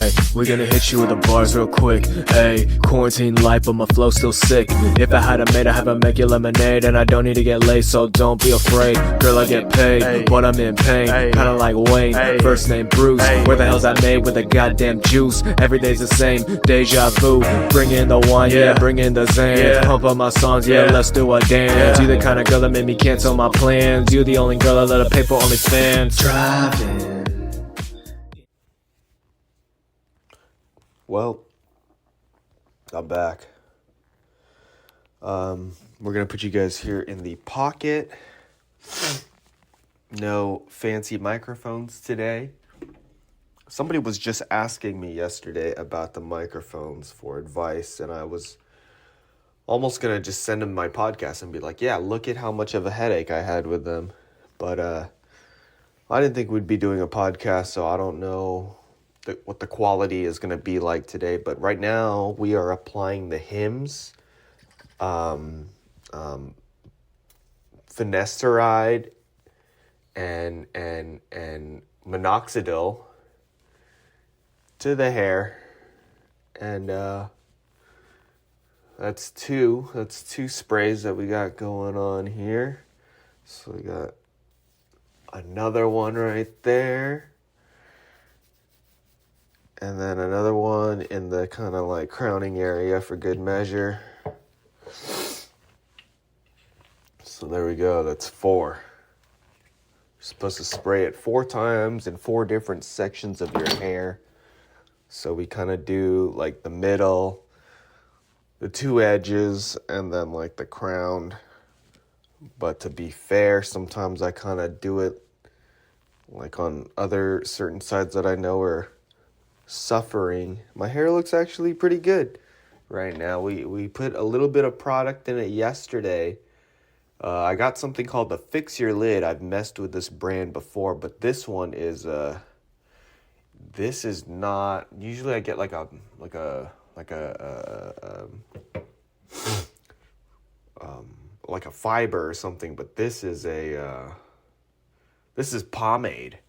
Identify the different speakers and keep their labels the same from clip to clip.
Speaker 1: Hey, we're gonna hit you with the bars real quick. Hey, quarantine life, but my flow still sick. If I had a maid, I have a make you lemonade. And I don't need to get laid, so don't be afraid. Girl, I get paid, but I'm in pain. Kinda like Wayne, first name Bruce. Where the hell's that made with the goddamn juice? Every day's the same, deja vu. Bring in the wine, yeah, bring in the Zans. Pump up my songs, yeah, let's do a dance. You the kind of girl that made me cancel my plans. You the only girl I let her pay for OnlyFans. Driving.
Speaker 2: Well, I'm back. We're going to put you guys here in the pocket. No fancy microphones today. Somebody was just asking me yesterday about the microphones for advice, and I was almost going to just send them my podcast and be like, yeah, look at how much of a headache I had with them. But I didn't think we'd be doing a podcast, so I don't know what the quality is going to be like today. But right now we are applying the Hims finasteride and minoxidil to the hair, and that's two sprays that we got going on here. So we got another one right there. And then another one in the kind of like crowning area for good measure. So there we go. That's 4. You're supposed to spray it 4 times in 4 different sections of your hair. So we kind of do like the middle, the 2 edges, and then like the crown. But to be fair, sometimes I kind of do it like on other certain sides that I know are suffering. My hair looks actually pretty good right now. We put a little bit of product in it yesterday. I got something called the Fix Your Lid. I've messed with this brand before, but this one is this is not. Usually I get like a fiber or something, but this is pomade.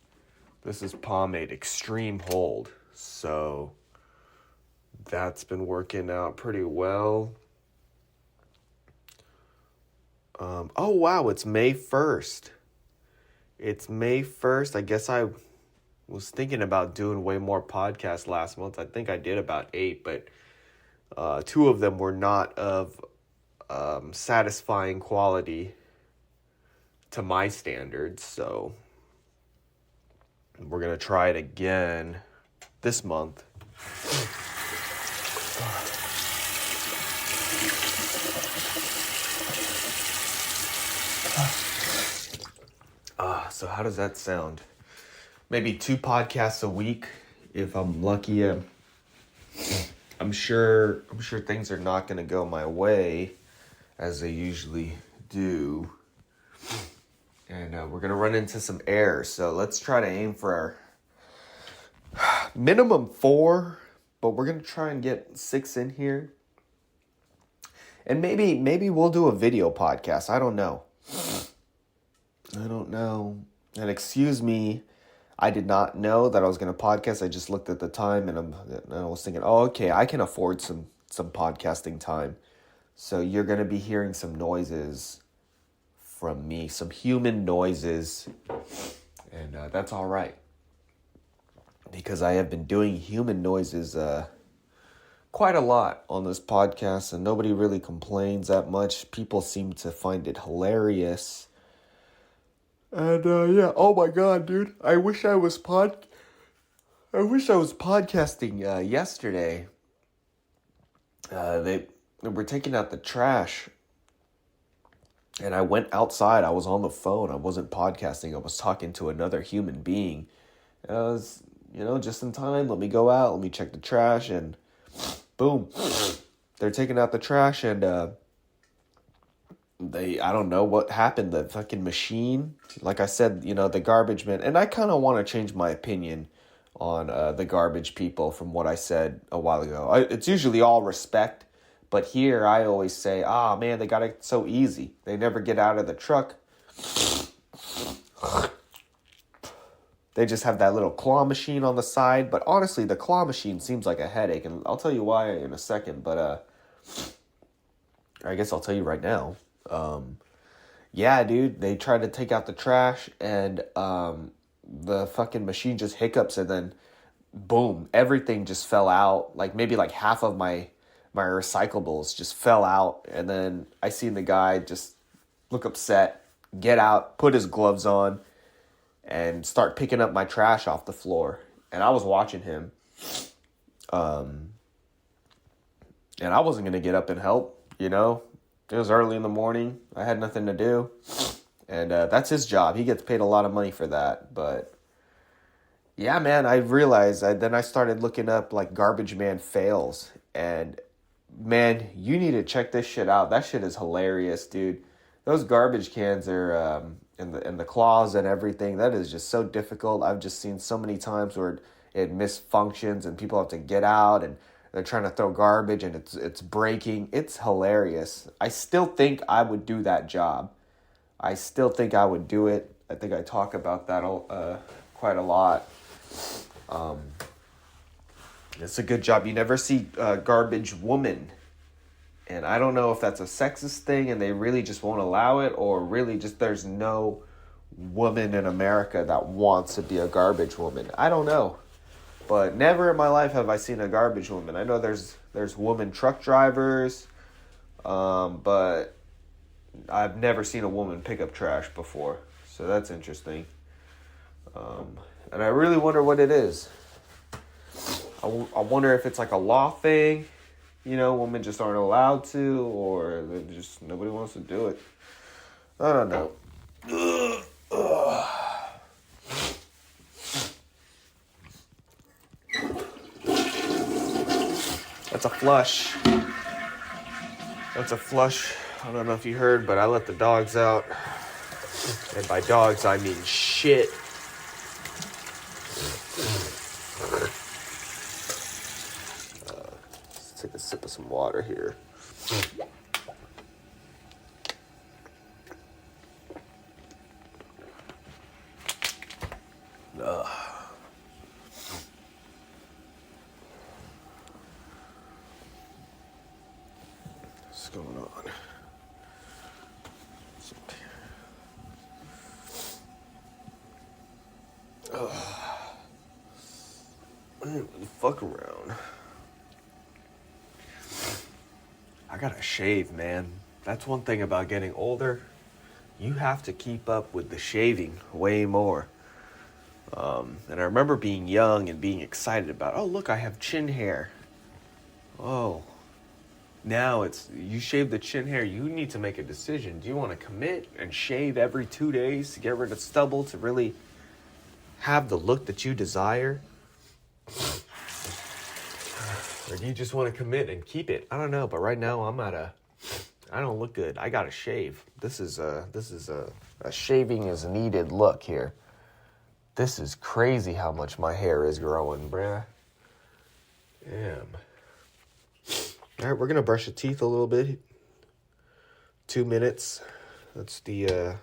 Speaker 2: This is pomade Extreme Hold. So that's been working out pretty well. Oh, wow, it's May 1st. It's May 1st. I guess I was thinking about doing way more podcasts last month. I think I did about 8, but 2 of them were not of satisfying quality to my standards. So we're going to try it again this month. So how does that sound? Maybe 2 podcasts a week if I'm lucky. I'm sure things are not going to go my way as they usually do. And we're going to run into some errors. So let's try to aim for our minimum 4, but we're going to try and get 6 in here. And maybe we'll do a video podcast. I don't know. And excuse me, I did not know that I was going to podcast. I just looked at the time and I was thinking, oh, okay, I can afford some podcasting time. So you're going to be hearing some noises from me, some human noises. And that's all right. Because I have been doing human noises quite a lot on this podcast, and nobody really complains that much. People seem to find it hilarious. And yeah, oh my god, dude, I wish I was podcasting yesterday. They were taking out the trash, and I went outside. I was on the phone. I wasn't podcasting. I was talking to another human being. And I was, just in time. Let me go out. Let me check the trash, and boom, they're taking out the trash, and I don't know what happened. The fucking machine, like I said, the garbage man. And I kind of want to change my opinion on the garbage people from what I said a while ago. It's usually all respect, but here I always say, man, they got it so easy. They never get out of the truck. They just have that little claw machine on the side. But honestly, the claw machine seems like a headache. And I'll tell you why in a second. But I guess I'll tell you right now. Yeah, dude, they tried to take out the trash and the fucking machine just hiccups and then boom, everything just fell out. Like maybe like half of my recyclables just fell out. And then I seen the guy just look upset, get out, put his gloves on, and start picking up my trash off the floor. And I was watching him. And I wasn't going to get up and help, you know. It was early in the morning. I had nothing to do. And that's his job. He gets paid a lot of money for that. But yeah, man, I realized, then I started looking up like garbage man fails. And man, you need to check this shit out. That shit is hilarious, dude. Those garbage cans are in the claws and everything. That is just so difficult. I've just seen so many times where it misfunctions and people have to get out and they're trying to throw garbage and it's breaking. It's hilarious. I still think I would do that job. I still think I would do it. I think I talk about that quite a lot. It's a good job. You never see garbage woman. And I don't know if that's a sexist thing and they really just won't allow it, or really just there's no woman in America that wants to be a garbage woman. I don't know. But never in my life have I seen a garbage woman. I know there's woman truck drivers, but I've never seen a woman pick up trash before. So that's interesting. And I really wonder what it is. I wonder if it's like a law thing. You know, women just aren't allowed to, or just nobody wants to do it. I don't know. That's a flush. That's a flush. I don't know if you heard, but I let the dogs out. And by dogs, I mean shit. Let's take a sip of some water here. What's going on? Fuck around. I gotta shave, man. That's one thing about getting older. You have to keep up with the shaving way more. And I remember being young and being excited about, oh, look, I have chin hair. Oh. Now it's, you shave the chin hair, you need to make a decision. Do you want to commit and shave every 2 days to get rid of stubble to really have the look that you desire? Or do you just want to commit and keep it? I don't know, but right now I don't look good. I gotta shave. This is a shaving is needed look here. This is crazy how much my hair is growing, bruh. Damn. All right, we're gonna brush the teeth a little bit. 2 minutes. That's the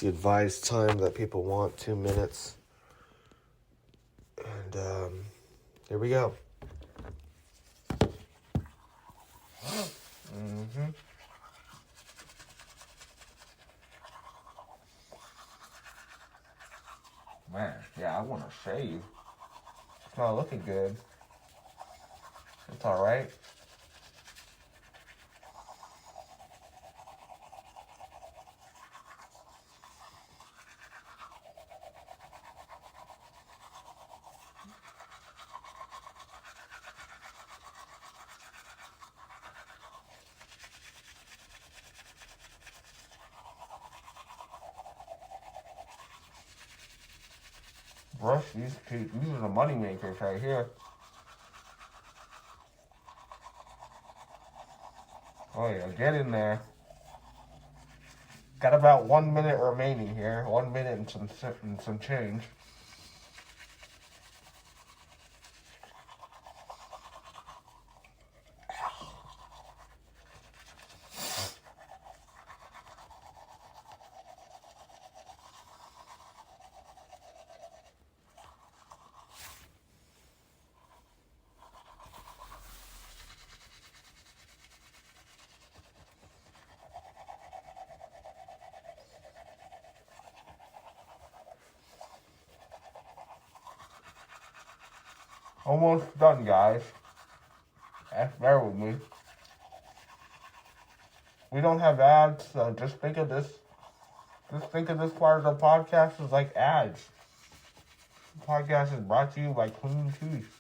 Speaker 2: advised time that people want. 2 minutes. And here we go. Mm-hmm. Man, yeah, I want to shave. It's not looking good. It's all right. Brush these teeth. These are the money makers right here. Oh yeah, get in there. Got about 1 minute remaining here. 1 minute and some change. Almost done, guys. Bear with me. We don't have ads, so just think of this. Just think of this part of the podcast as like ads. The podcast is brought to you by Clean Teeth.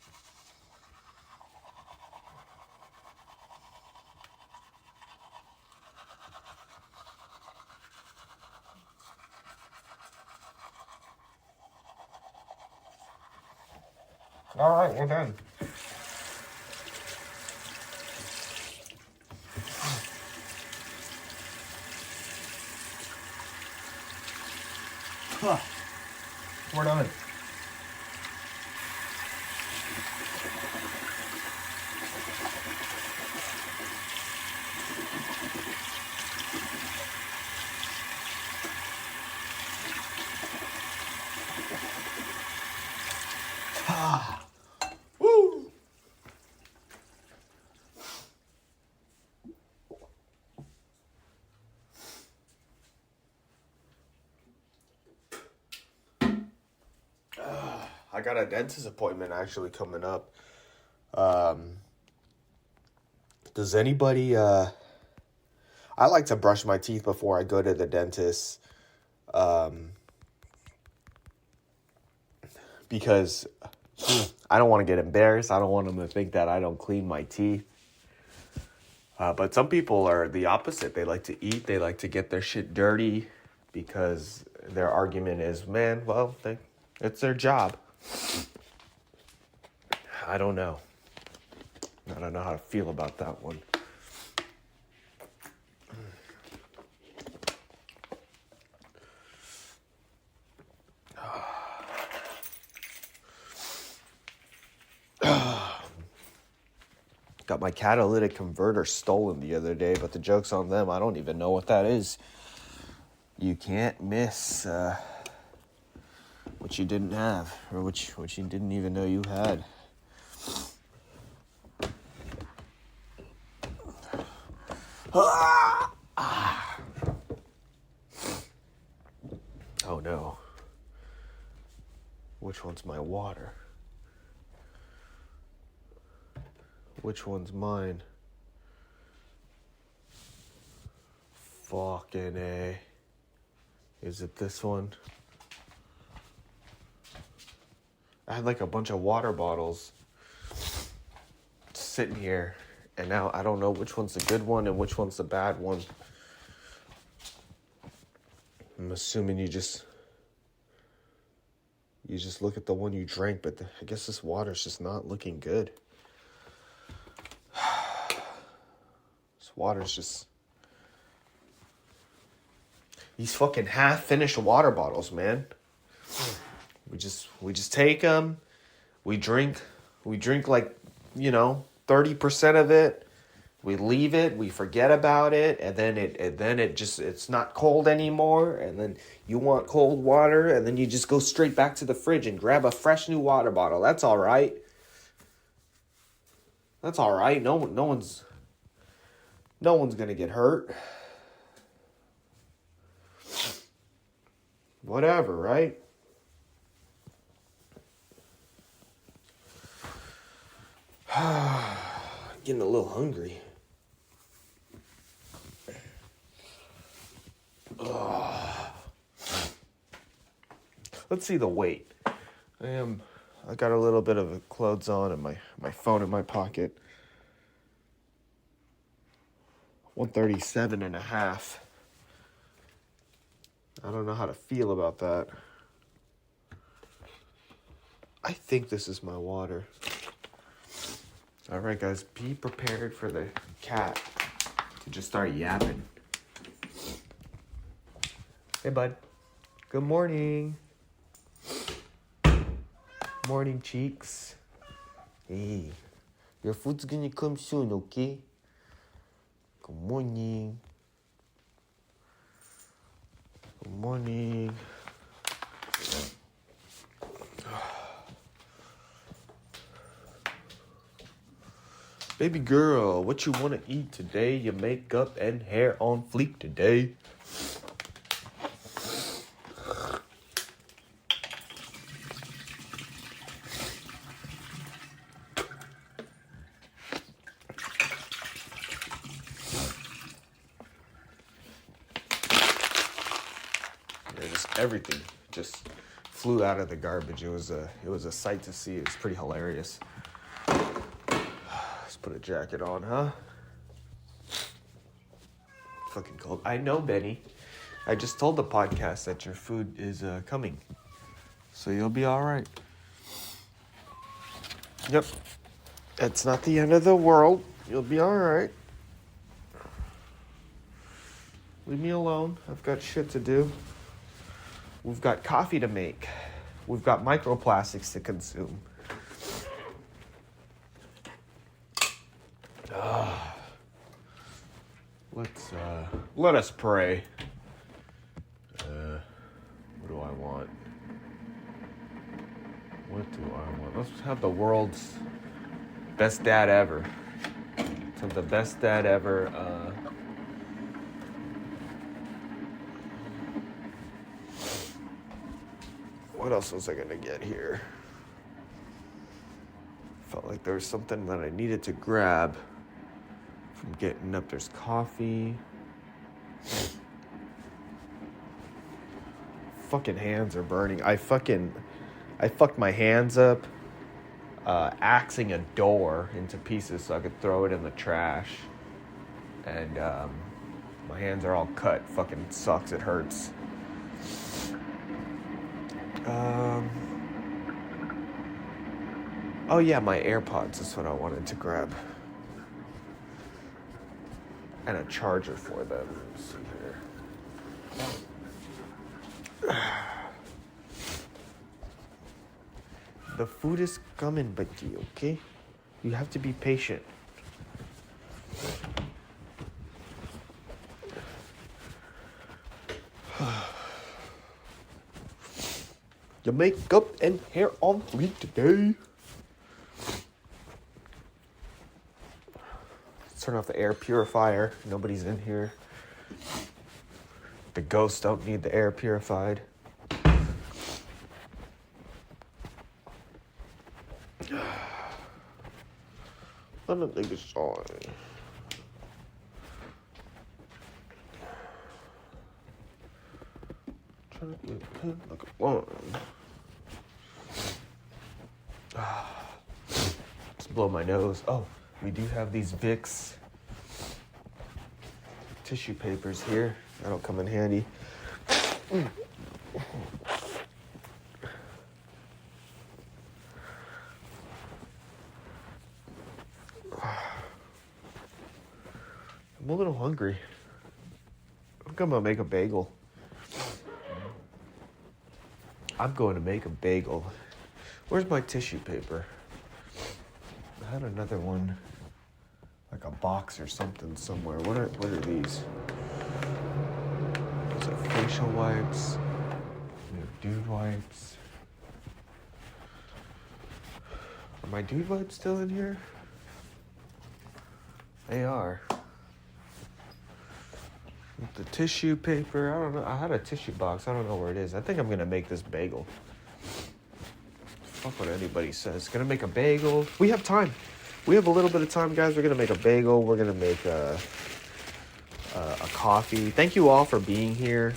Speaker 2: Alright, we're done. We're done. Woo! I got a dentist appointment actually coming up. Does anybody I like to brush my teeth before I go to the dentist. Because I don't want to get embarrassed. I don't want them to think that I don't clean my teeth. But some people are the opposite. They like to eat. They like to get their shit dirty because their argument is, man, well, it's their job. I don't know. I don't know how to feel about that one. Got my catalytic converter stolen the other day, but the joke's on them. I don't even know what that is. You can't miss what you didn't have, or what you didn't even know you had. Oh no. Which one's my water? Which one's mine? Fucking A. Is it this one? I had like a bunch of water bottles sitting here, and now I don't know which one's the good one and which one's the bad one. I'm assuming you just look at the one you drank, but I guess this water's just not looking good. This water's just... These fucking half-finished water bottles, man. We just take them, we drink like, 30% of it, we leave it, we forget about it, and then it's not cold anymore, and then you want cold water, and then you just go straight back to the fridge and grab a fresh new water bottle. That's all right. That's all right. No one's gonna get hurt. Whatever, right? Getting a little hungry. Let's see the weight. I got a little bit of clothes on and my phone in my pocket. 137.5. I don't know how to feel about that. I think this is my water. All right, guys, be prepared for the cat to just start yapping. Hey, bud. Good morning. Morning, cheeks. Hey, your food's gonna come soon, okay? Good morning. Good morning. Baby girl, what you want to eat today? Your makeup and hair on fleek today. everything just flew out of the garbage. It was a sight to see. It was pretty hilarious. Let's put a jacket on, huh? Fucking cold. I know, Benny. I just told the podcast that your food is coming. So you'll be all right. Yep. It's not the end of the world. You'll be all right. Leave me alone. I've got shit to do. We've got coffee to make. We've got microplastics to consume. Let us pray. What do I want? What do I want? Let's have the world's best dad ever. Let's have the best dad ever. What else was I gonna get here? Felt like there was something that I needed to grab from getting up. There's coffee. Fucking hands are burning. I fucked my hands up axing a door into pieces so I could throw it in the trash. And my hands are all cut. Fucking sucks. It hurts. Oh yeah, my AirPods is what I wanted to grab. And a charger for them. Let's see here. The food is coming, Becky, okay? You have to be patient. Your makeup and hair on fleek today. Let's turn off the air purifier. Nobody's in here. The ghosts don't need the air purified. Let me think it's on. Trying to get a pen like a one. Just blow my nose. Oh, we do have these Vicks tissue papers here. That'll come in handy. I'm a little hungry. I'm gonna make a bagel. I'm going to make a bagel. Where's my tissue paper? I had another one, like a box or something somewhere. What are these? Those are facial wipes. We have dude wipes. Are my dude wipes still in here? They are. With the tissue paper, I don't know. I had a tissue box. I don't know where it is. I think I'm gonna make this bagel. Fuck what anybody says. Gonna make a bagel. We have time. We have a little bit of time, guys. We're gonna make a bagel. We're gonna make a coffee. Thank you all for being here.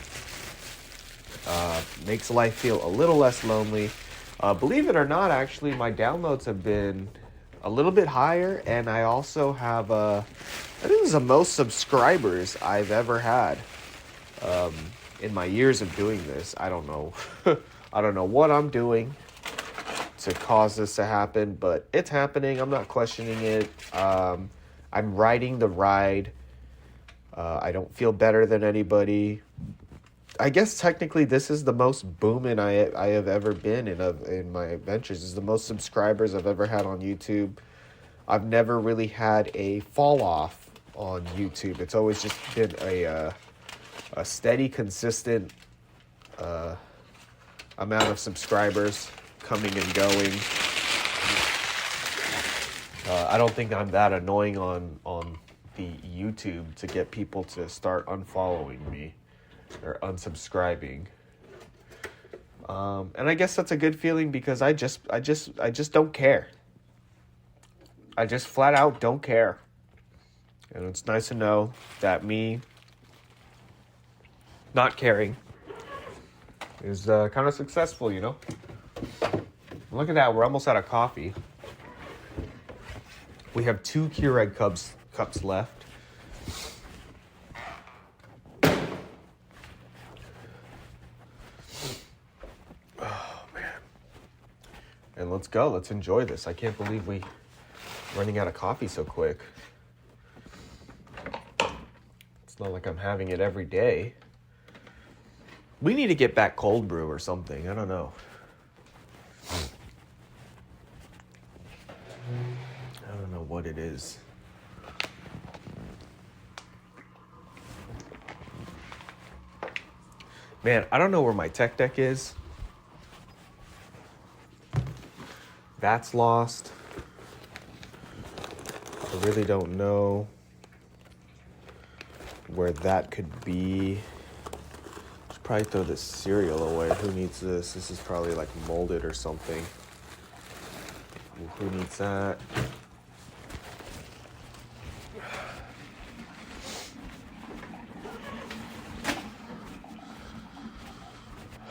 Speaker 2: Makes life feel a little less lonely. Believe it or not, actually, my downloads have been a little bit higher, and I also have I think this is the most subscribers I've ever had in my years of doing this. I don't know. I don't know what I'm doing to cause this to happen, but it's happening. I'm not questioning it. I'm riding the ride. I don't feel better than anybody. I guess technically this is the most booming I have ever been in my adventures. This is the most subscribers I've ever had on YouTube. I've never really had a fall off on YouTube. It's always just been a steady, consistent amount of subscribers coming and going. I don't think I'm that annoying on the YouTube to get people to start unfollowing me or unsubscribing. And I guess that's a good feeling because I just don't care. I just flat out don't care. And it's nice to know that me not caring is kind of successful, you know? Look at that, we're almost out of coffee. We have 2 Keurig cups left. Oh, man. And let's go, let's enjoy this. I can't believe we're running out of coffee so quick. It's not like I'm having it every day. We need to get back cold brew or something. I don't know. I don't know what it is. Man, I don't know where my tech deck is. That's lost. I really don't know where that could be. Should probably throw this cereal away. Who needs this? This is probably like molded or something. Who needs that?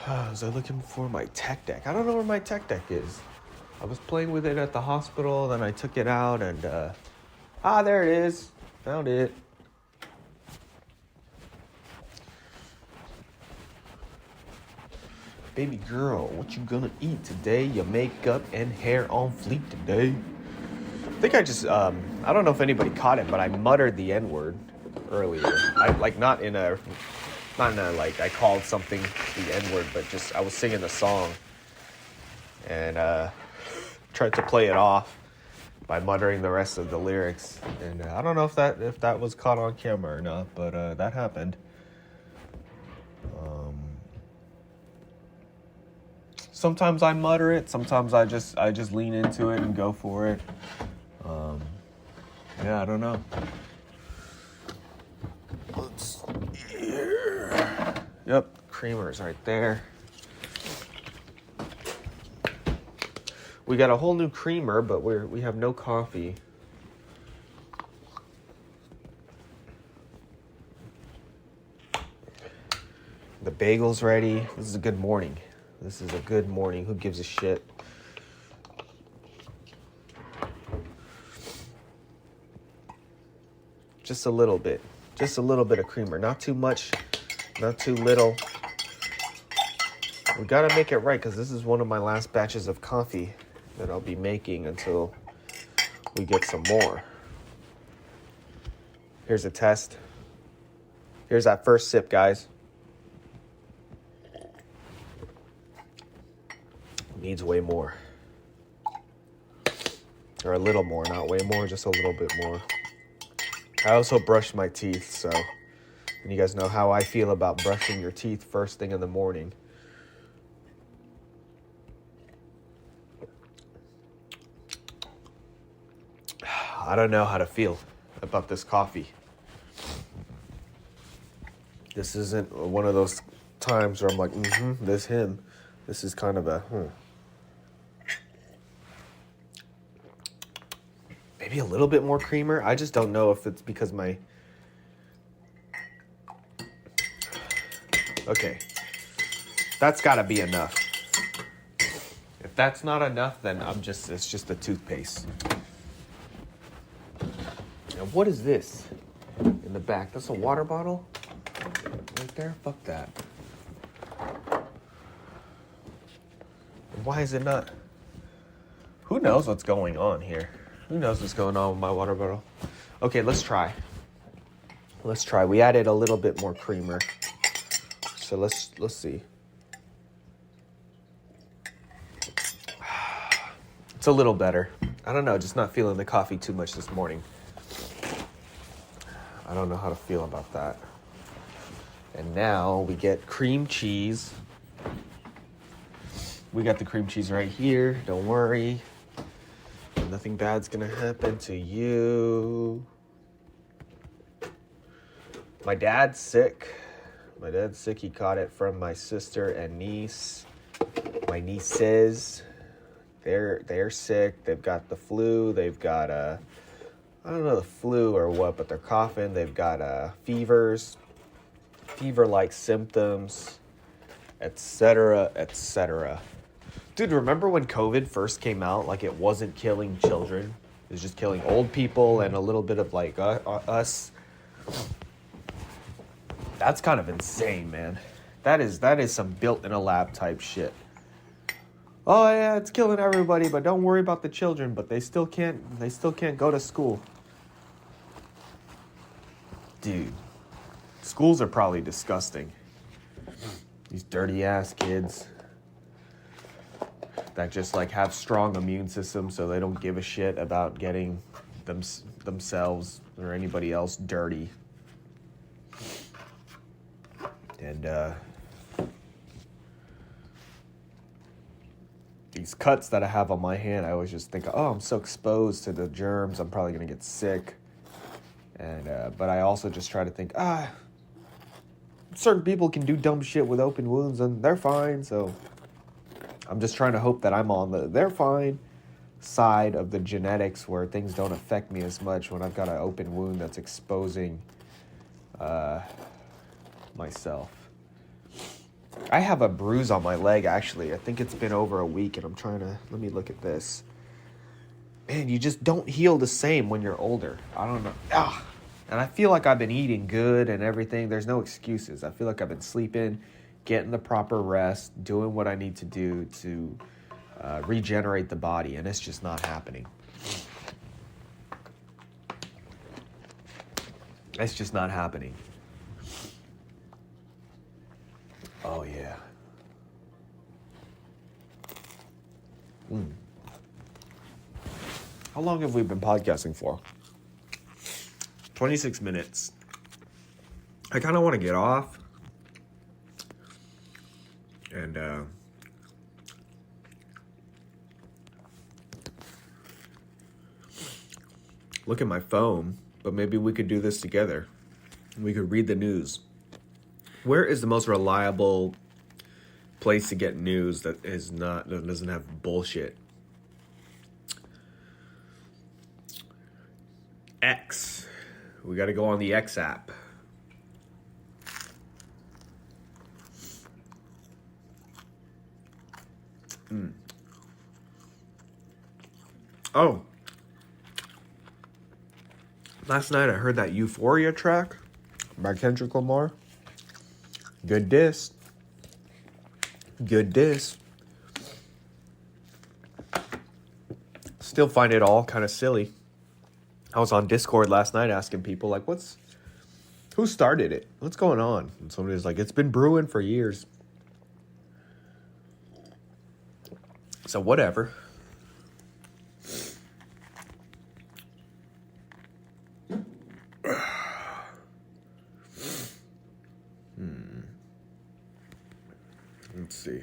Speaker 2: Was I looking for my tech deck? I don't know where my tech deck is. I was playing with it at the hospital, then I took it out and, there it is. Found it. Baby girl, what you gonna eat today? Your makeup and hair on fleek today. I think I just, I don't know if anybody caught it, but I muttered the N-word earlier. Not in a, like, I called something the N-word, but just, I was singing the song. And, tried to play it off by muttering the rest of the lyrics. And I don't know if that was caught on camera or not, but that happened. Sometimes I mutter it. Sometimes I just lean into it and go for it. Yeah, I don't know. Let's see here. Yep, creamer's right there. We got a whole new creamer, but we have no coffee. The bagel's ready. This is a good morning. This is a good morning. Who gives a shit? Just a little bit. Just a little bit of creamer. Not too much, not too little. We gotta make it right because this is one of my last batches of coffee that I'll be making until we get some more. Here's a test. Here's that first sip, guys. Needs way more. Or a little more, not way more, just a little bit more. I also brushed my teeth, so, and you guys know how I feel about brushing your teeth first thing in the morning. I don't know how to feel about this coffee. This isn't one of those times where I'm like, this him. This is kind of a, Maybe a little bit more creamer. I just don't know if it's because my... Okay. That's gotta be enough. If that's not enough, then it's just a toothpaste. Now, what is this in the back? That's a water bottle? Right there? Fuck that. Why is it not? Who knows what's going on here? Who knows what's going on with my water bottle? Okay, let's try. Let's try. We added a little bit more creamer. So let's see. It's a little better. I don't know, just not feeling the coffee too much this morning. I don't know how to feel about that. And now we get cream cheese. We got the cream cheese right here. Don't worry. Nothing bad's gonna happen to you. My dad's sick. He caught it from my sister and niece. My nieces. They're sick. They've got the flu. They've got I don't know the flu or what, but they're coughing. They've got fevers, fever-like symptoms. etc., etc. Dude, remember when COVID first came out? Like, it wasn't killing children. It was just killing old people and a little bit of, like, us. That's kind of insane, man. That is some built-in-a-lab type shit. Oh, yeah, it's killing everybody, but don't worry about the children. But they still can't go to school. Dude, schools are probably disgusting. These dirty-ass kids that just, like, have strong immune systems, so they don't give a shit about getting themselves or anybody else dirty. And these cuts that I have on my hand, I always just think, oh, I'm so exposed to the germs, I'm probably gonna get sick. And but I also just try to think, certain people can do dumb shit with open wounds and they're fine, so I'm just trying to hope that I'm on the they're fine side of the genetics where things don't affect me as much when I've got an open wound that's exposing myself. I have a bruise on my leg, actually. I think it's been over a week, and I'm trying to... Let me look at this. Man, you just don't heal the same when you're older. I don't know. And I feel like I've been eating good and everything. There's no excuses. I feel like I've been sleeping, getting the proper rest, doing what I need to do to regenerate the body, and it's just not happening. It's just not happening. Oh, yeah. How long have we been podcasting for? 26 minutes. I kind of want to get off. And, look at my phone, but maybe we could do this together. We could read the news. Where is the most reliable place to get news that doesn't have bullshit? X. We got to go on the X app. Oh. Last night I heard that Euphoria track by Kendrick Lamar. Good diss. Good diss. Still find it all kind of silly. I was on Discord last night asking people, like, who started it? What's going on? And somebody was like, it's been brewing for years. So whatever. Let's see.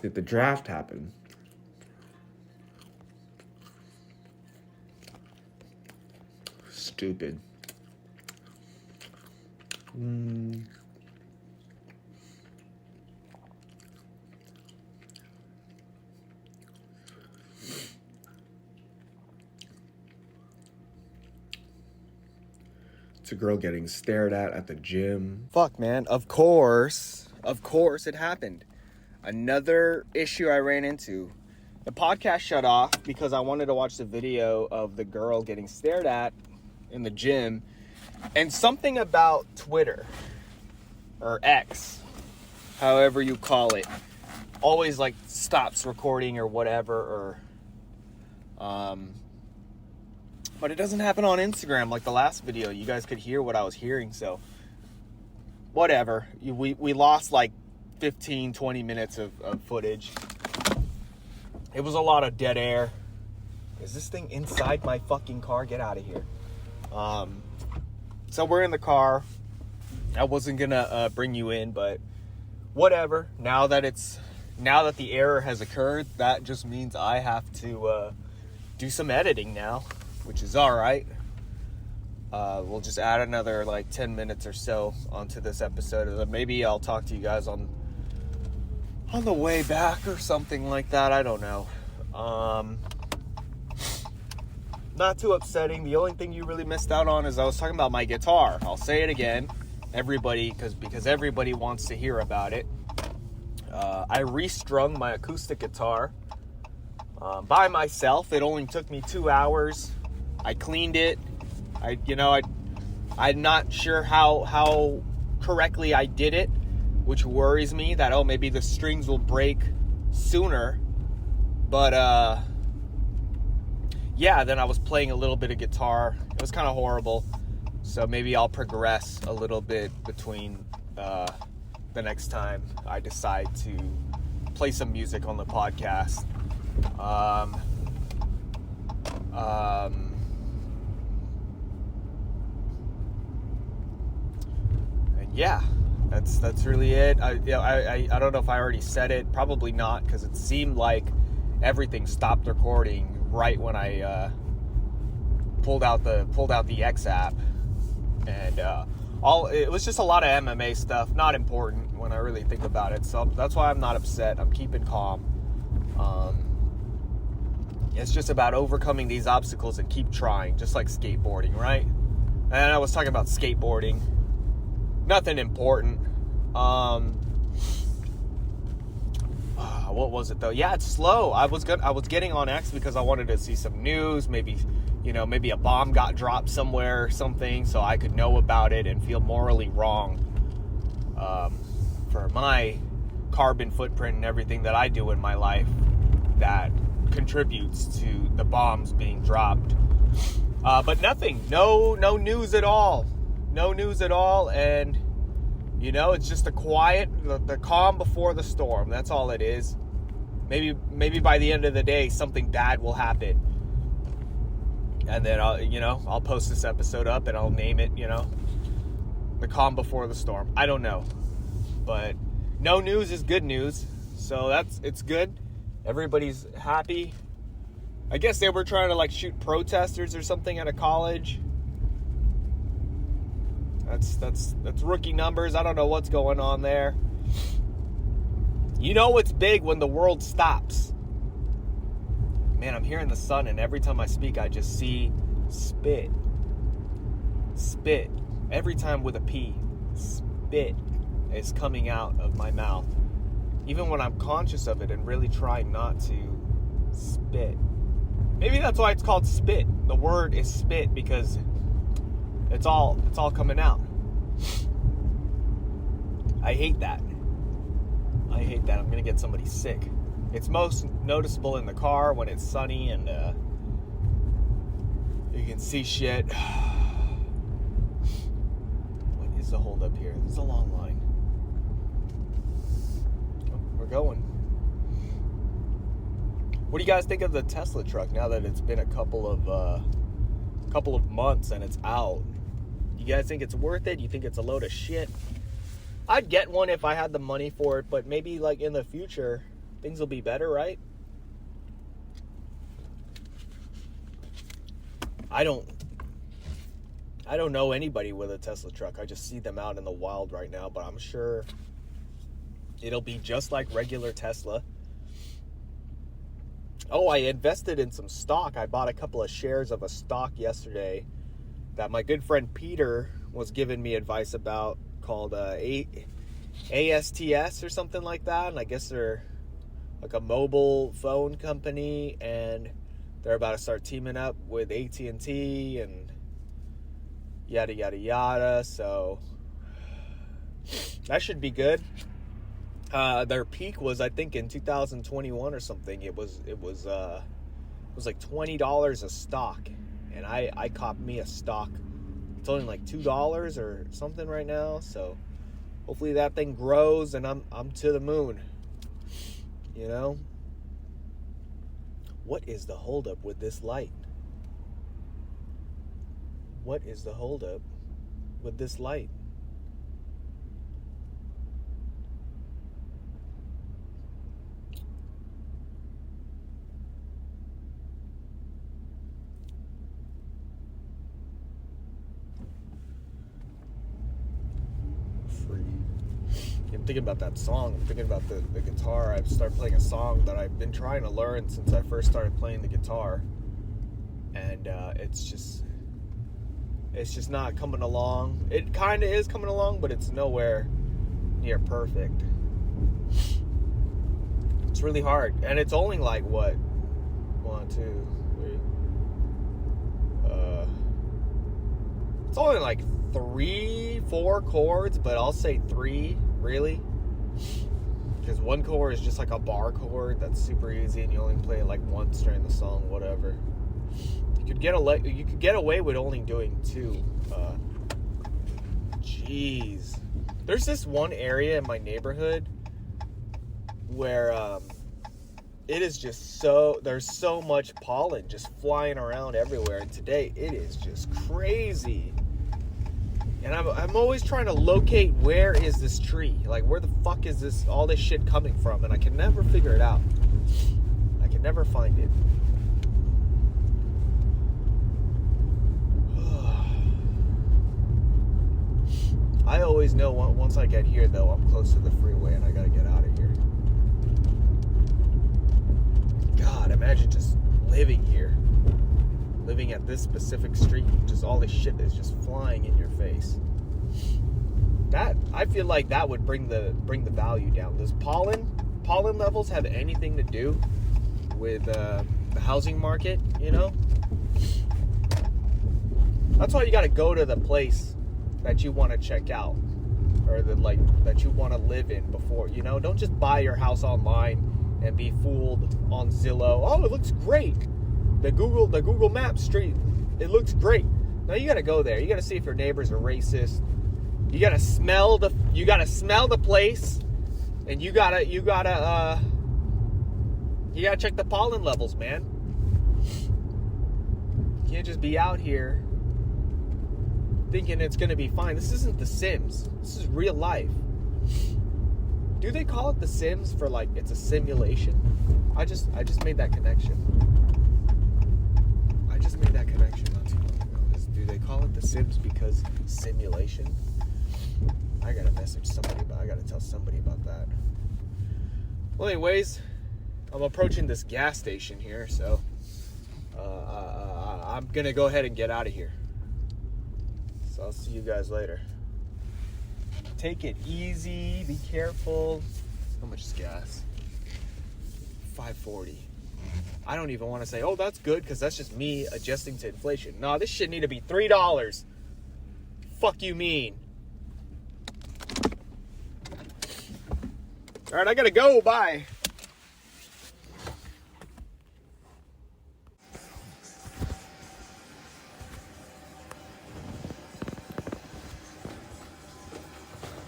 Speaker 2: Did the draft happen? Stupid. It's a girl getting stared at the gym.
Speaker 3: Fuck, man. Of course it happened. Another issue I ran into. The podcast shut off because I wanted to watch the video of the girl getting stared at in the gym. And something about Twitter, or X, however you call it, always like stops recording or whatever, but it doesn't happen on Instagram like the last video. You guys could hear what I was hearing, so whatever. We lost like 15-20 minutes of footage. It was a lot of dead air. Is this thing inside my fucking car? Get out of here. So we're in the car. I wasn't gonna bring you in, but whatever. Now that the error has occurred, that just means I have to do some editing now, which is all right. We'll just add another like 10 minutes or so onto this episode. Maybe I'll talk to you guys on the way back or something like that. I don't know. not too upsetting. The only thing you really missed out on is I was talking about my guitar. I'll say it again, because everybody wants to hear about it. I restrung my acoustic guitar by myself. It only took me 2 hours. I cleaned it. I'm not sure how correctly I did it, which worries me that, maybe the strings will break sooner. But, yeah, then I was playing a little bit of guitar. It was kind of horrible. So maybe I'll progress a little bit between the next time I decide to play some music on the podcast. And yeah, that's really it. I don't know if I already said it. Probably not, because it seemed like everything stopped recording right when I pulled out the X app, and it was just a lot of MMA stuff, not important when I really think about it. So that's why I'm not upset. I'm keeping calm. It's just about overcoming these obstacles and keep trying, just like skateboarding, right? And I was talking about skateboarding. Nothing important. What was it though? Yeah, it's slow. I was getting on X because I wanted to see some news. Maybe a bomb got dropped somewhere or something, so I could know about it and feel morally wrong for my carbon footprint and everything that I do in my life that contributes to the bombs being dropped. But nothing. No news at all. No news at all. And it's just the calm before the storm. That's all it is. Maybe by the end of the day, something bad will happen. And then I'll post this episode up and I'll name it, the calm before the storm. I don't know. But no news is good news. So it's good. Everybody's happy. I guess they were trying to shoot protesters or something at a college. That's rookie numbers. I don't know what's going on there. It's big when the world stops. Man, I'm hearing the sun, and every time I speak, I just see spit. Spit. Every time with a P. Spit is coming out of my mouth. Even when I'm conscious of it and really trying not to spit. Maybe that's why it's called spit. The word is spit because it's all coming out. I hate that. I'm gonna get somebody sick. It's most noticeable in the car when it's sunny and you can see shit. What is the holdup here? This is a long line. Oh, we're going. What do you guys think of the Tesla truck now that it's been a couple of months and it's out? You guys think it's worth it? You think it's a load of shit? I'd get one if I had the money for it, but maybe in the future things will be better, right? I don't know anybody with a Tesla truck. I just see them out in the wild right now, but I'm sure it'll be just like regular Tesla. Oh, I invested in some stock. I bought a couple of shares of a stock yesterday that my good friend Peter was giving me advice about, called ASTS or something like that. And I guess they're like a mobile phone company, and they're about to start teaming up with AT&T and yada yada yada. So that should be good. Their peak was, I think, in 2021 or something. It was like $20 a stock, and I copped me a stock. It's only like $2 or something right now. So hopefully that thing grows and I'm to the moon. What is the holdup with this light? What is the holdup with this light? I'm thinking about that song. I'm thinking about the guitar. I've started playing a song that I've been trying to learn since I first started playing the guitar. and it's just not coming along. It kind of is coming along, but it's nowhere near perfect. It's really hard, and it's only like what, 1, 2, 3. It's only like 3, 4 chords, but I'll say 3 really, because 1 chord is just like a bar chord that's super easy, and you only play it like once during the song, whatever. You could get away with only doing 2. Jeez, there's this one area in my neighborhood where it is just there's so much pollen just flying around everywhere, and today it is just crazy. And I'm always trying to locate where is this tree, like where the fuck is all this shit coming from, and I can never figure it out. I can never find it. I always know once I get here, though, I'm close to the freeway and I gotta get out of here. God, imagine just living here. Living at this specific street. Just all this shit is just flying in your face. I feel like that would bring the value down. Does pollen levels have anything to do with the housing market, you know? That's why you gotta go to the place that you want to check out, or that you want to live in before, you know. Don't just buy your house online and be fooled on Zillow. Oh, it looks great. The Google Maps street, it looks great. Now you got to go there. You got to see if your neighbors are racist. You got to smell the place, and you got to check the pollen levels, man. You can't just be out here thinking it's going to be fine. This isn't The Sims. This is real life. Do they call it The Sims for like it's a simulation? I just made that connection. Not too long ago. Do they call it The Sims because simulation? I gotta tell somebody about that. Well, anyways, I'm approaching this gas station here, so I'm gonna go ahead and get out of here. So I'll see you guys later. Take it easy. Be careful. How much is gas? $5.40. I don't even want to say, oh, that's good, because that's just me adjusting to inflation. No, this shit need to be $3. Fuck you mean? All right, I gotta go. Bye.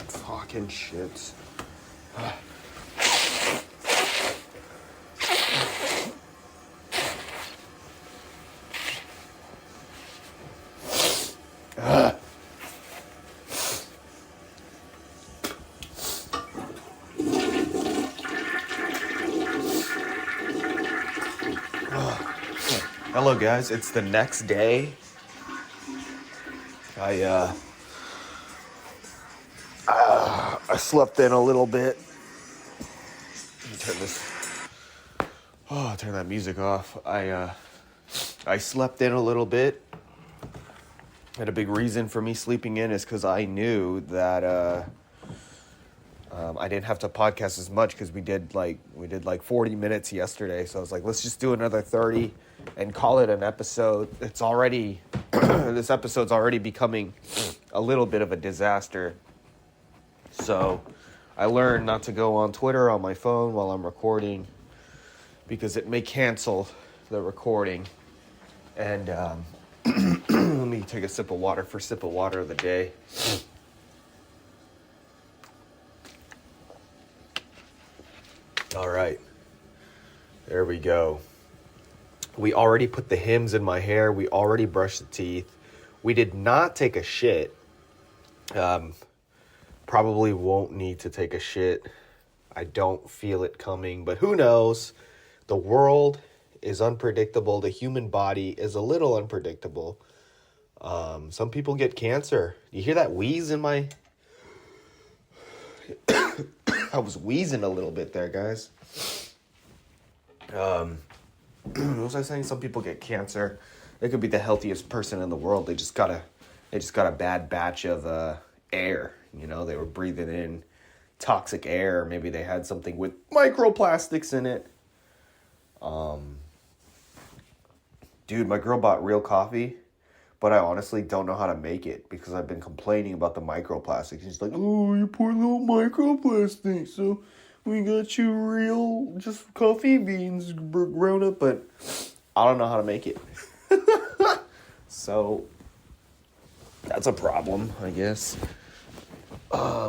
Speaker 2: Fucking shit. Hello guys, it's the next day. I slept in a little bit. Let me turn that music off. I slept in a little bit. And a big reason for me sleeping in is because I knew that I didn't have to podcast as much, because we did like 40 minutes yesterday. So I was like, let's just do another 30 and call it an episode. It's already this episode's already becoming a little bit of a disaster. So I learned not to go on Twitter on my phone while I'm recording, because it may cancel the recording. And let me take a sip of water. First sip of water of the day. All right. There we go. We already put the Hims in my hair. We already brushed the teeth. We did not take a shit. Probably won't need to take a shit. I don't feel it coming, but who knows? The world is unpredictable. The human body is a little unpredictable. Some people get cancer. You hear that wheeze in my... I was wheezing a little bit there, guys. What was I saying? Some people get cancer. They could be the healthiest person in the world. They just got a bad batch of air. You know, they were breathing in toxic air. Maybe they had something with microplastics in it. Dude, my girl bought real coffee, but I honestly don't know how to make it because I've been complaining about the microplastics. She's like, oh, you poor little microplastics. So we got you real, just coffee beans ground up, but I don't know how to make it. So that's a problem, I guess.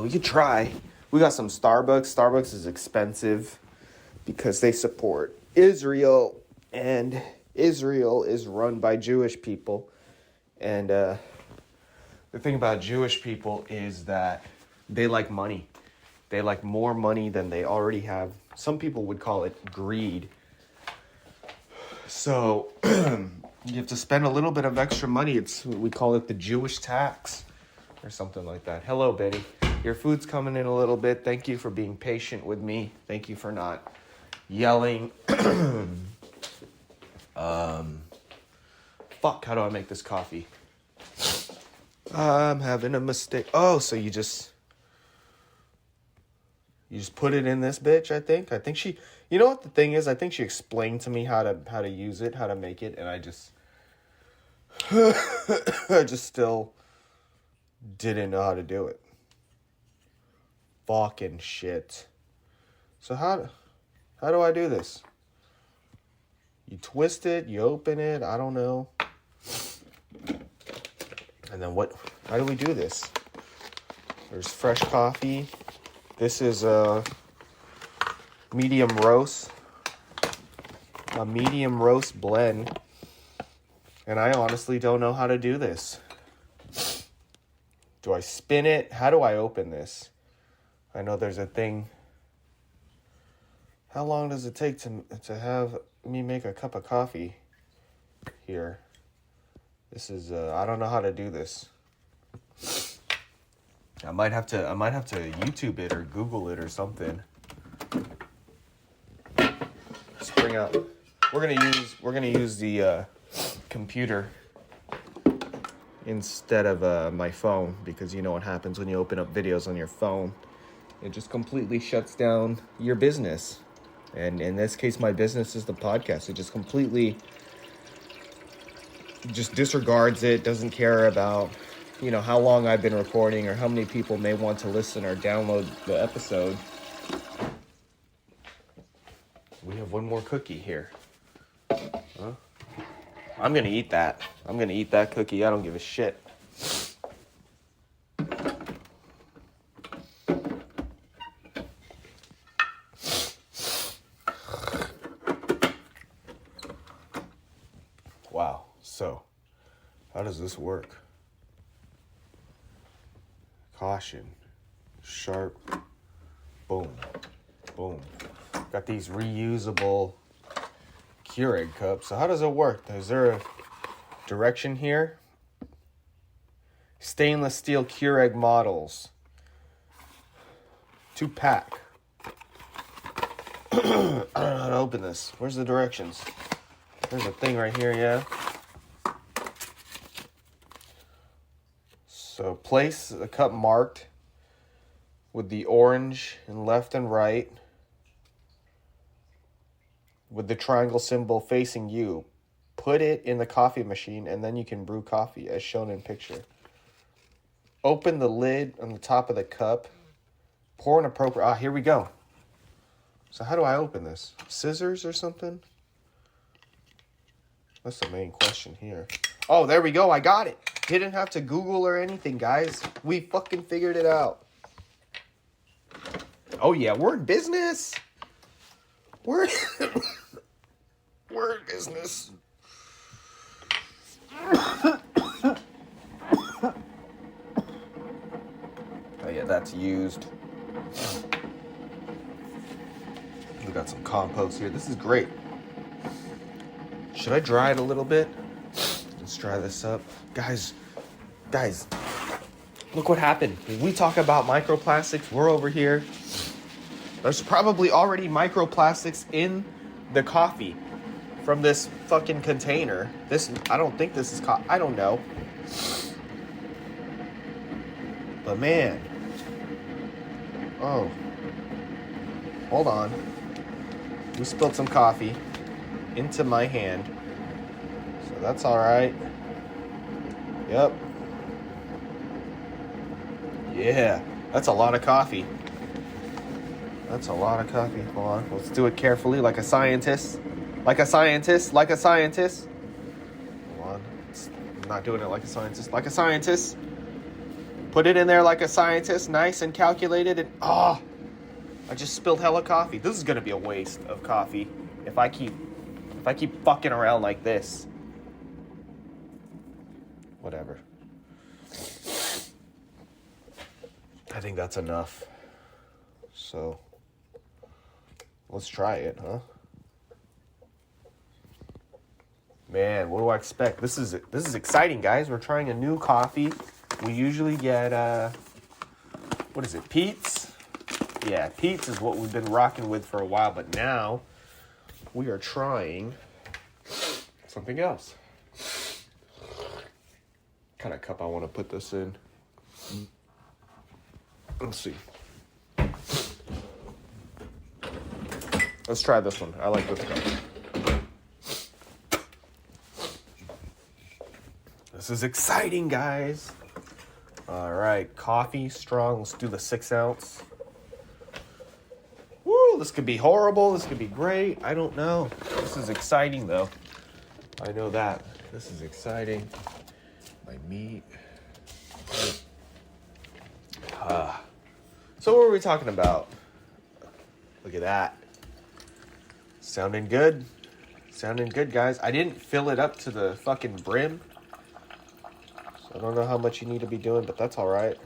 Speaker 2: We could try. We got some Starbucks. Starbucks is expensive because they support Israel, and Israel is run by Jewish people. And the thing about Jewish people is that they like money. They like more money than they already have. Some people would call it greed. So you have to spend a little bit of extra money. We call it the Jewish tax or something like that. Hello, Betty. Your food's coming in a little bit. Thank you for being patient with me. Thank you for not yelling. Fuck, how do I make this coffee? I'm having a mistake. Oh, so you just put it in this bitch, I think she, you know what the thing is? I think she explained to me how to use it, how to make it, and I just still didn't know how to do it. Fucking shit. So how do I do this? You twist it, you open it, I don't know. And then how do we do this? There's fresh coffee. This is a medium roast. A medium roast blend. And I honestly don't know how to do this. Do I spin it? How do I open this? I know there's a thing. How long does it take to have me make a cup of coffee here? This is I don't know how to do this. I might have to YouTube it or Google it or something. Spring up. We're gonna use the computer instead of my phone, because you know what happens when you open up videos on your phone. It just completely shuts down your business. And in this case, my business is the podcast. It just completely disregards it, doesn't care about, you know, how long I've been recording or how many people may want to listen or download the episode. We have one more cookie here. Huh? I'm gonna eat that. I'm gonna eat that cookie. I don't give a shit. Wow. So, how does this work? Caution. Sharp. Boom. Boom. Got these reusable Keurig cups. So how does it work? Is there a direction here? Stainless steel Keurig models. 2-pack. I don't know how to open this. Where's the directions? There's a thing right here, yeah. So place the cup marked with the orange in left and right, with the triangle symbol facing you. Put it in the coffee machine and then you can brew coffee as shown in picture. Open the lid on the top of the cup. Pour an appropriate... here we go. So how do I open this? Scissors or something? That's the main question here. Oh, there we go. I got it. Didn't have to Google or anything, guys. We fucking figured it out. Oh, yeah. We're in business. We're in business. Oh, yeah. That's used. We got some compost here. This is great. Should I dry it a little bit? Let's dry this up. Guys, look what happened. We talk about microplastics. We're over here. There's probably already microplastics in the coffee from this fucking container. I don't think this is I don't know. But man. Oh. Hold on. We spilled some coffee into my hand. So that's alright. Yep. Yeah. That's a lot of coffee. That's a lot of coffee. Hold on. Let's do it carefully, like a scientist. Like a scientist. Like a scientist. Hold on. I'm not doing it like a scientist. Like a scientist. Put it in there like a scientist. Nice and calculated. And I just spilled hella coffee. This is gonna be a waste of coffee if I keep fucking around like this. Whatever. I think that's enough. So let's try it, huh? Man, what do I expect? This is exciting, guys. We're trying a new coffee. We usually get what is it? Pete's? Yeah, Pete's is what we've been rocking with for a while, but now we are trying something else. What kind of cup I want to put this in? Let's see. Let's try this one. I like this cup. This is exciting, guys. All right, coffee, strong. Let's do the 6 ounce. Woo, this could be horrible. This could be great. I don't know. This is exciting, though. I know that. This is exciting. My meat. So what were we talking about? Look at that. Sounding good. Sounding good, guys. I didn't fill it up to the fucking brim. So I don't know how much you need to be doing, but that's all right.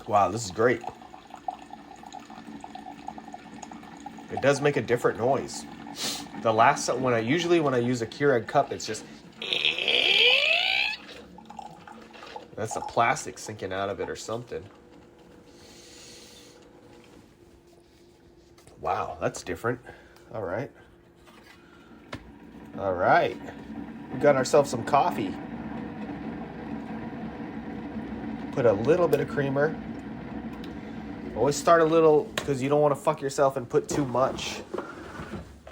Speaker 2: Wow, this is great. It does make a different noise. The last when I use a Keurig cup, it's just that's the plastic sinking out of it or something. Wow, that's different. All right. All right. We got ourselves some coffee. Put a little bit of creamer. Always start a little because you don't want to fuck yourself and put too much.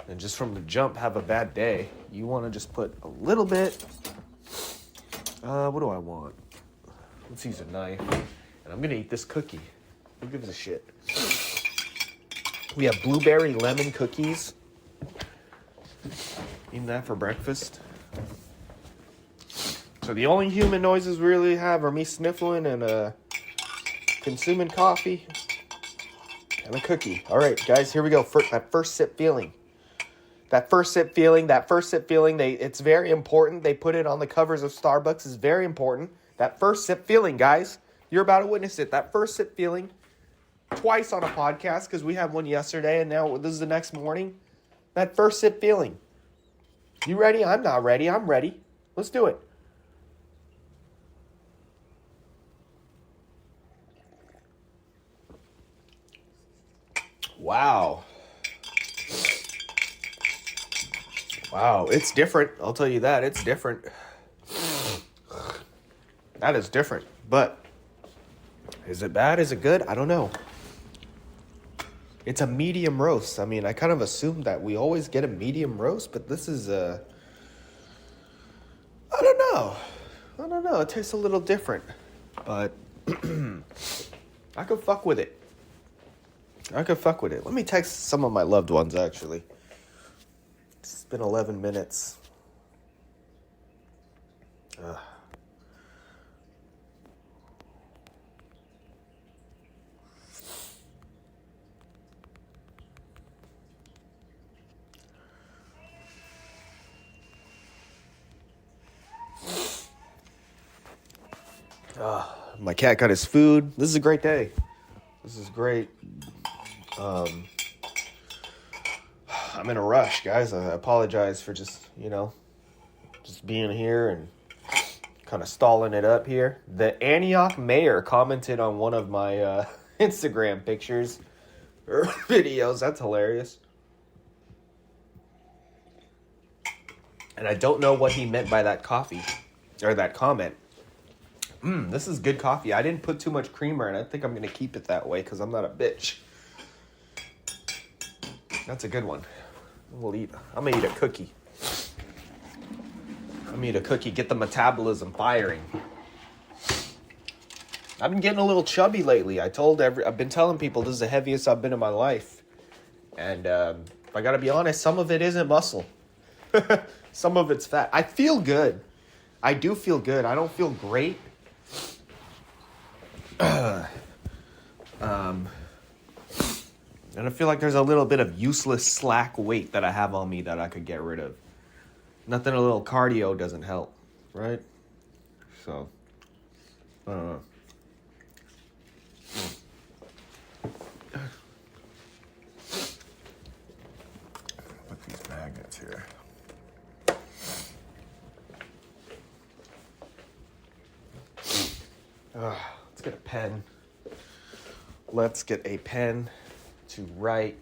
Speaker 2: And just from the jump have a bad day. You want to just put a little bit. What do I want? Let's use a knife. And I'm going to eat this cookie. Who gives a shit? We have blueberry lemon cookies. Eating that for breakfast. So the only human noises we really have are me sniffling and consuming coffee and a cookie. All right, guys, here we go. That first sip feeling. It's very important. They put it on the covers of Starbucks. It's very important. That first sip feeling, guys. You're about to witness it. That first sip feeling. Twice on a podcast because we had one yesterday and now this is the next morning. That first sip feeling. You ready? I'm not ready. I'm ready. Let's do it. Wow. Wow, it's different. I'll tell you that. It's different. That is different. But is it bad? Is it good? I don't know. It's a medium roast. I mean, I kind of assumed that we always get a medium roast, but this is I don't know. It tastes a little different. But I could fuck with it. Let me text some of my loved ones, actually. It's been 11 minutes. My cat got his food. This is a great day. This is great. I'm in a rush, guys. I apologize for just being here and kind of stalling it up here. The Antioch mayor commented on one of my Instagram pictures or videos. That's hilarious. And I don't know what he meant by that coffee or that comment. This is good coffee. I didn't put too much creamer in it. I think I'm going to keep it that way because I'm not a bitch. That's a good one. I'm going to eat a cookie. Get the metabolism firing. I've been getting a little chubby lately. I've been telling people this is the heaviest I've been in my life. And I got to be honest, some of it isn't muscle. Some of it's fat. I feel good. I do feel good. I don't feel great. And I feel like there's a little bit of useless slack weight that I have on me that I could get rid of. Nothing a little cardio doesn't help, right? So, I don't know. Put these magnets here. Let's get a pen. Let's get a pen to write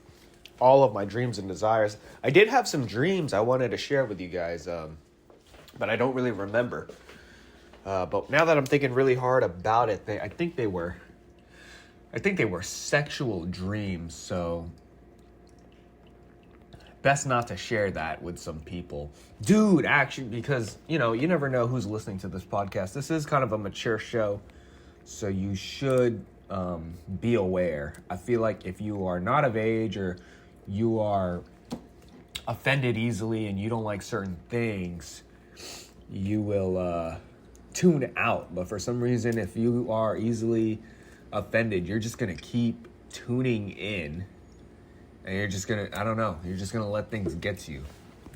Speaker 2: all of my dreams and desires. I did have some dreams I wanted to share with you guys, but I don't really remember. But now that I'm thinking really hard about it, I think they were sexual dreams. So best not to share that with some people, dude. Actually, because you never know who's listening to this podcast. This is kind of a mature show, so you should be aware. I feel like if you are not of age or you are offended easily and you don't like certain things, you will tune out. But for some reason, if you are easily offended, you're just going to keep tuning in. And you're just going to, I don't know, you're just going to let things get to you.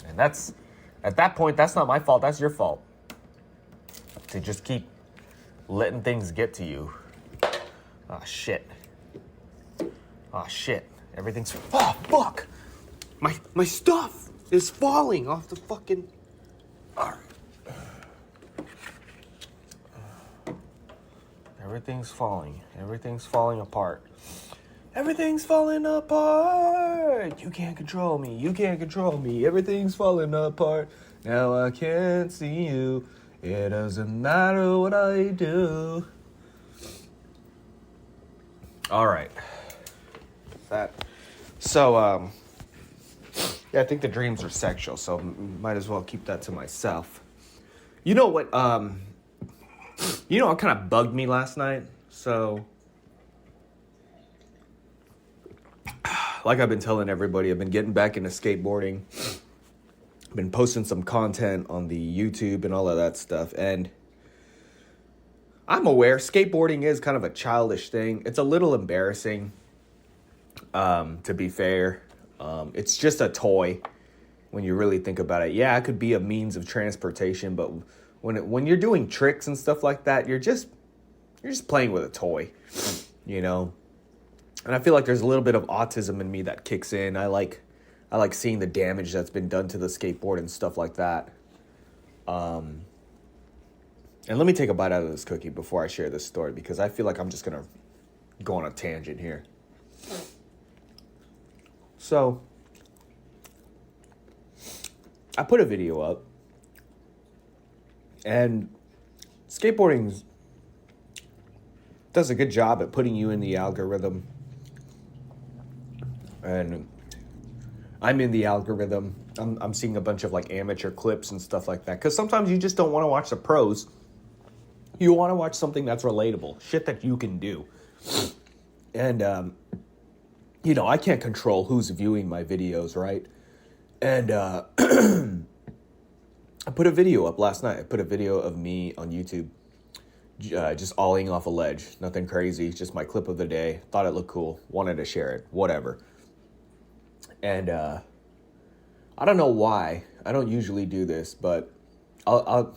Speaker 2: And at that point, that's not my fault. That's your fault. To just keep letting things get to you. Oh, shit. Everything's... Oh, fuck! My stuff is falling off the fucking... All right. Everything's falling. Everything's falling apart. Everything's falling apart! You can't control me. You can't control me. Everything's falling apart. Now I can't see you. It doesn't matter what I do. All right. So, yeah, I think the dreams are sexual, so might as well keep that to myself. You know what kind of bugged me last night? So, like I've been telling everybody, I've been getting back into skateboarding. I've been posting some content on the YouTube and all of that stuff, and I'm aware skateboarding is kind of a childish thing. It's a little embarrassing, to be fair. It's just a toy when you really think about it. Yeah, it could be a means of transportation, but when you're doing tricks and stuff like that, you're just playing with a toy, And I feel like there's a little bit of autism in me that kicks in. I like seeing the damage that's been done to the skateboard and stuff like that. And let me take a bite out of this cookie before I share this story, because I feel like I'm just going to go on a tangent here. So, I put a video up, and skateboarding does a good job at putting you in the algorithm. And I'm in the algorithm. I'm seeing a bunch of like amateur clips and stuff like that, because sometimes you just don't want to watch the pros. You want to watch something that's relatable, shit that you can do. And, I can't control who's viewing my videos, right? And I put a video up last night. I put a video of me on YouTube just olling off a ledge. Nothing crazy, just my clip of the day. Thought it looked cool. Wanted to share it. Whatever. And I don't know why. I don't usually do this, but I'll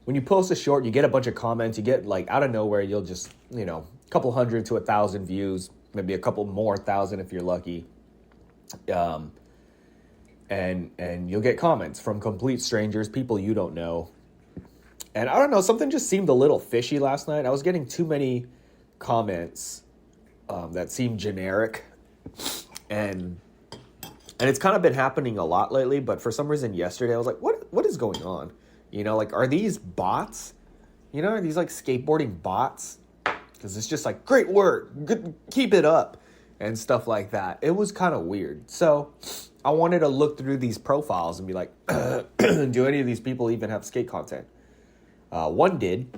Speaker 2: when you post a short, you get a bunch of comments. You get, like, out of nowhere, you'll just, a couple hundred to 1,000 views, maybe a couple more thousand if you're lucky. And you'll get comments from complete strangers, people you don't know.
Speaker 3: And I don't know, something just seemed a little fishy last night. I was getting too many comments that seemed generic. And it's kind of been happening a lot lately, but for some reason yesterday I was like, what is going on? You know, like, are these bots? You know, are these like skateboarding bots? Because it's just like, great work, good, keep it up, and stuff like that. It was kind of weird. So I wanted to look through these profiles and be like, do any of these people even have skate content? One did,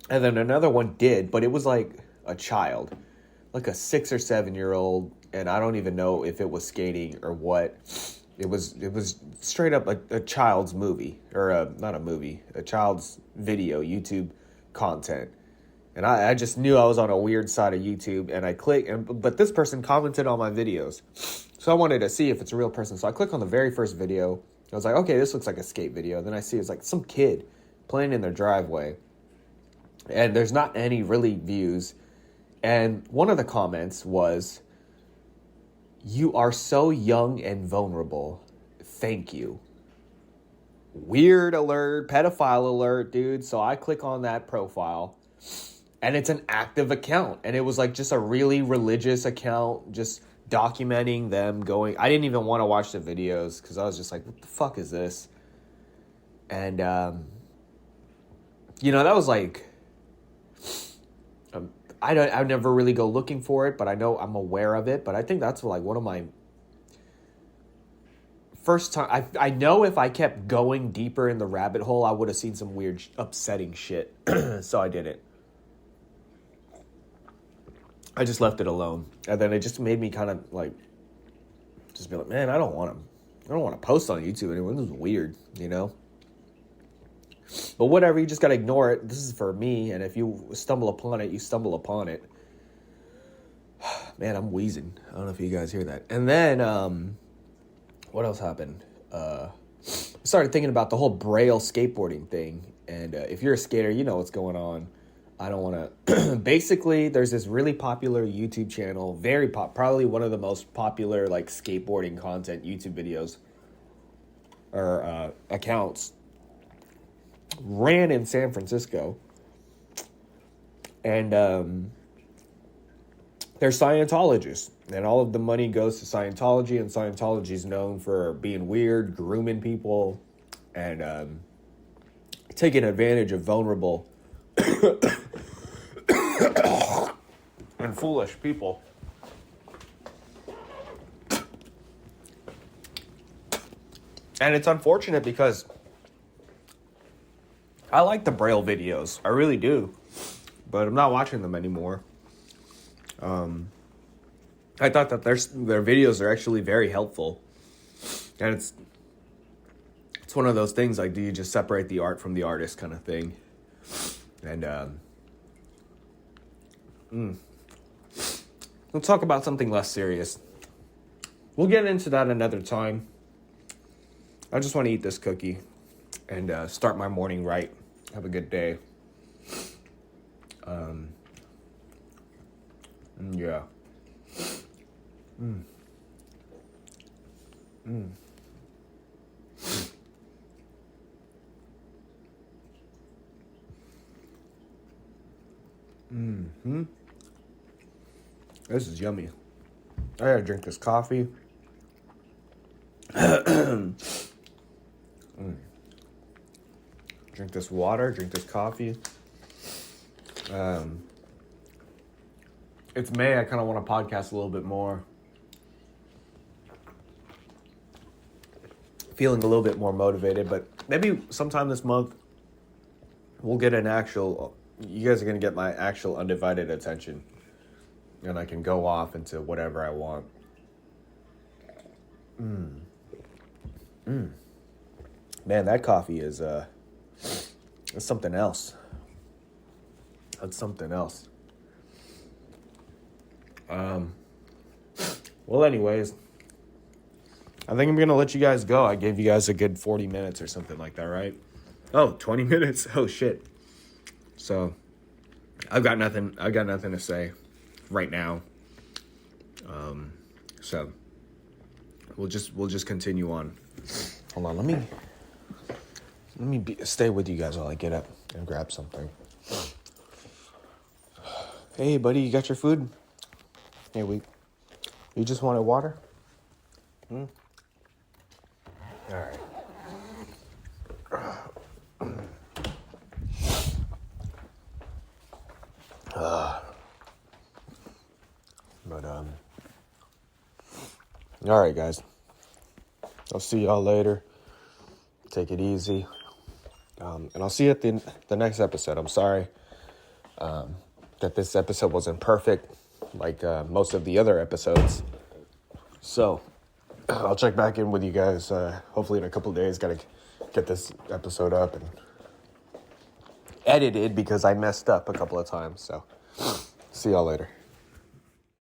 Speaker 3: and then another one did, but it was like a child, like a 6 or 7 year old, and I don't even know if it was skating or what. It was straight up a child's movie, or not a movie, a child's video, YouTube content. And I just knew I was on a weird side of YouTube, and I clicked, but this person commented on my videos. So I wanted to see if it's a real person. So I click on the very first video. I was like, okay, this looks like a skate video. Then I see it's like some kid playing in their driveway. And there's not any really views. And one of the comments was, "You are so young and vulnerable. Thank you." Weird alert, pedophile alert, dude. So I click on that profile, and it's an active account. And it was like just a really religious account, just documenting them going. I didn't even want to watch the videos because I was just like, what the fuck is this? And, you know, that was like, I never really go looking for it, but I know I'm aware of it. But I think that's like one of my first time. I know if I kept going deeper in the rabbit hole, I would have seen some weird, upsetting shit. So I didn't. I just left it alone. And then it just made me kind of like, just be like, man, I don't want to post on YouTube anymore. This is weird, you know? But whatever, you just got to ignore it. This is for me, and if you stumble upon it, you stumble upon it. Man, I'm wheezing. I don't know if you guys hear that. And then, what else happened? I started thinking about the whole Braille skateboarding thing. And if you're a skater, you know what's going on. I don't want to... Basically, there's this really popular YouTube channel, probably one of the most popular, like, skateboarding content YouTube videos or accounts. Ran in San Francisco, and they're Scientologists, and all of the money goes to Scientology, and Scientology is known for being weird, grooming people, and taking advantage of vulnerable and foolish people. And it's unfortunate because I like the Braille videos. I really do. But I'm not watching them anymore. I thought that their videos are actually very helpful. And it's one of those things, like, do you just separate the art from the artist kind of thing? And we'll talk about something less serious. We'll get into that another time. I just want to eat this cookie and start my morning right. Have a good day. Yeah. This is yummy. I gotta drink this coffee. Drink this water, drink this coffee. It's May, I kind of want to podcast a little bit more. Feeling a little bit more motivated, but maybe sometime this month we'll get an actual, you guys are going to get my actual undivided attention. And I can go off into whatever I want. Man, that coffee is it's something else. That's something else. Well, anyways, I think I'm going to let you guys go. I gave you guys a good 40 minutes or something like that, right? Oh, 20 minutes? Oh, shit. So, I've got nothing to say right now. So, we'll just continue on. Hold on, let me
Speaker 2: stay with you guys while I get up and grab something. Hey, buddy, you got your food? Hey, you just wanted water? All right. All right, guys. I'll see y'all later. Take it easy. And I'll see you at the next episode. I'm sorry that this episode wasn't perfect like most of the other episodes. So I'll check back in with you guys hopefully in a couple of days. Got to get this episode up and edited because I messed up a couple of times. So see y'all later.